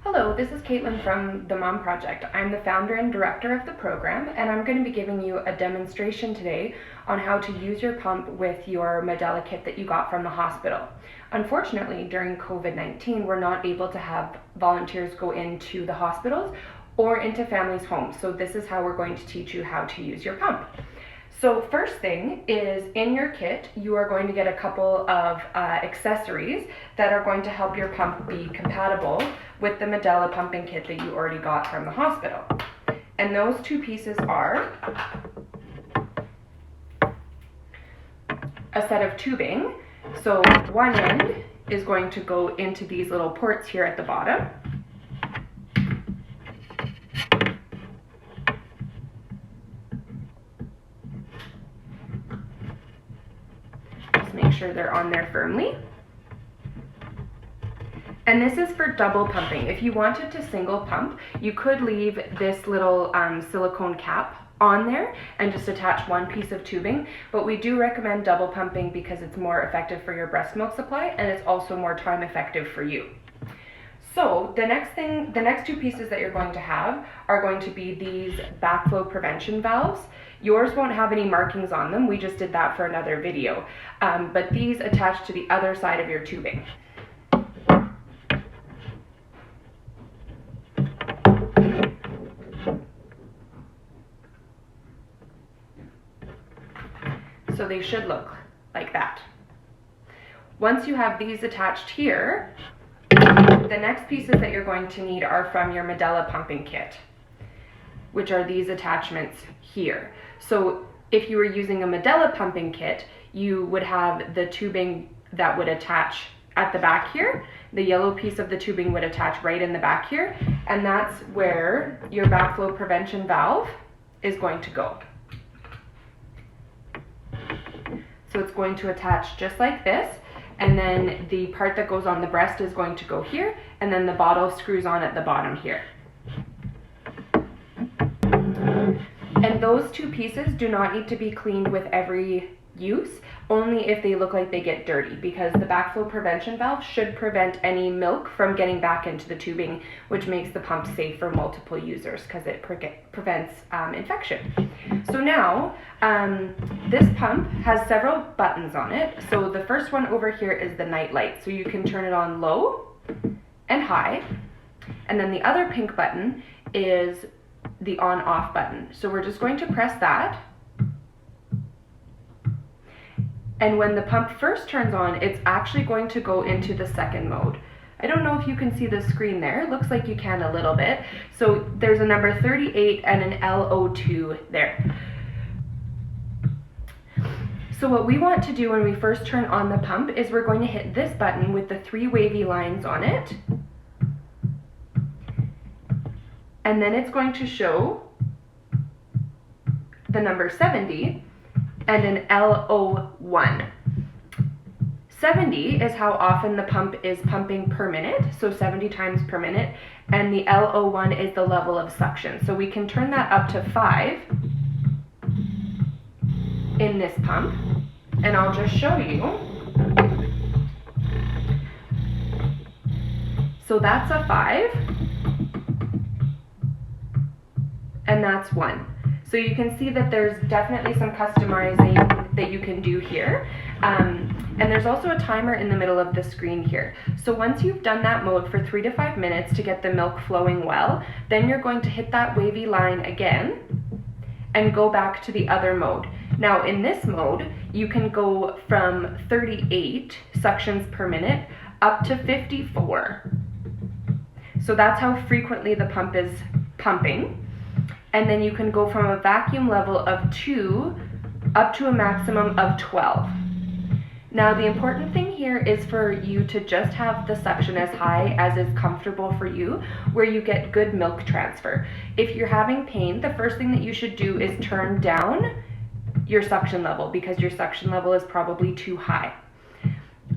Hello, this is Caitlin from the Mom Project. I'm the founder and director of the program, and I'm going to be giving you a demonstration today on how to use your pump with your Medela kit that you got from the hospital. Unfortunately, during COVID-19, we're not able to have volunteers go into the hospitals or into families' homes, so this is how we're going to teach you how to use your pump. So first thing is, in your kit, you are going to get a couple of accessories that are going to help your pump be compatible with the Medela pumping kit that you already got from the hospital. And those two pieces are a set of tubing. So one end is going to go into these little ports here at the bottom. Make sure they're on there firmly. And this is for double pumping. If you wanted to single pump, you could leave this little silicone cap on there and just attach one piece of tubing, but we do recommend double pumping because it's more effective for your breast milk supply and it's also more time effective for you. So the next two pieces that you're going to have are going to be these backflow prevention valves. Yours won't have any markings on them, we just did that for another video, but these attach to the other side of your tubing. So they should look like that. Once you have these attached here, the next pieces that you're going to need are from your Medela pumping kit, which are these attachments here. So if you were using a Medela pumping kit, you would have the tubing that would attach at the back here. The yellow piece of the tubing would attach right in the back here, and that's where your backflow prevention valve is going to go. So it's going to attach just like this, and then the part that goes on the breast is going to go here, and then the bottle screws on at the bottom here. And those two pieces do not need to be cleaned with every use, only if they look like they get dirty, because the backflow prevention valve should prevent any milk from getting back into the tubing, which makes the pump safe for multiple users because it prevents infection. So now, this pump has several buttons on it. So the first one over here is the night light. So you can turn it on low and high. And then the other pink button is the on-off button. So we're just going to press that. And when the pump first turns on, it's actually going to go into the second mode. I don't know if you can see the screen there. It looks like you can a little bit. So there's a number 38 and an LO2 there. So what we want to do when we first turn on the pump is we're going to hit this button with the 3 wavy lines on it. And then it's going to show the number 70 and an LO1. 70 is how often the pump is pumping per minute, so 70 times per minute, and the LO1 is the level of suction. So we can turn that up to 5 in this pump, and I'll just show you. So that's a 5, and that's 1. So you can see that there's definitely some customizing that you can do here. And there's also a timer in the middle of the screen here. So once you've done that mode for 3 to 5 minutes to get the milk flowing well, then you're going to hit that wavy line again and go back to the other mode. Now in this mode, you can go from 38 suctions per minute up to 54. So that's how frequently the pump is pumping. And then you can go from a vacuum level of 2 up to a maximum of 12. Now the important thing here is for you to just have the suction as high as is comfortable for you, where you get good milk transfer. If you're having pain, the first thing that you should do is turn down your suction level, because your suction level is probably too high.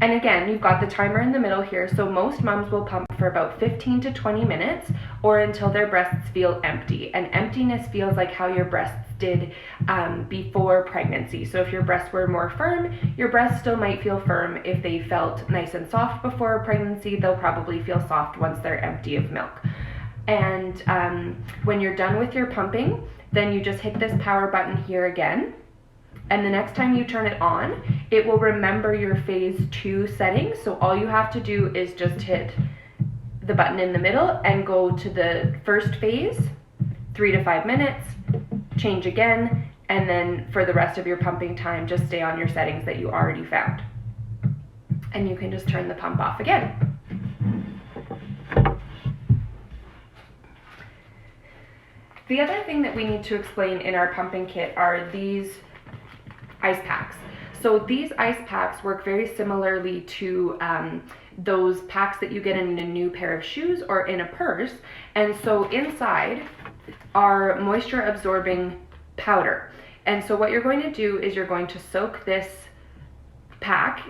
And again, you've got the timer in the middle here, so most moms will pump for about 15 to 20 minutes or until their breasts feel empty. And emptiness feels like how your breasts did before pregnancy. So if your breasts were more firm, your breasts still might feel firm. If they felt nice and soft before pregnancy, they'll probably feel soft once they're empty of milk. And when you're done with your pumping, then you just hit this power button here again. And the next time you turn it on, it will remember your phase 2 settings. So all you have to do is just hit the button in the middle and go to the first phase, 3 to 5 minutes, change again, and then for the rest of your pumping time, just stay on your settings that you already found. And you can just turn the pump off again. The other thing that we need to explain in our pumping kit are these ice packs. So these ice packs work very similarly to those packs that you get in a new pair of shoes or in a purse. And so inside are moisture absorbing powder. And so what you're going to do is you're going to soak this pack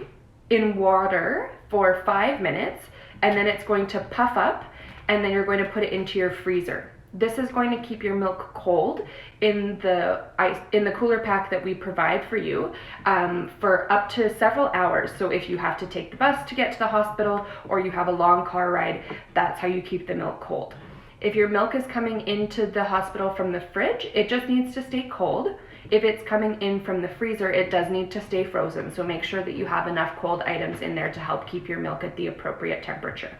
in water for 5 minutes, and then it's going to puff up, and then you're going to put it into your freezer. This is going to keep your milk cold in the cooler pack that we provide for you for up to several hours. So if you have to take the bus to get to the hospital or you have a long car ride, that's how you keep the milk cold. If your milk is coming into the hospital from the fridge, it just needs to stay cold. If it's coming in from the freezer, it does need to stay frozen. So make sure that you have enough cold items in there to help keep your milk at the appropriate temperature.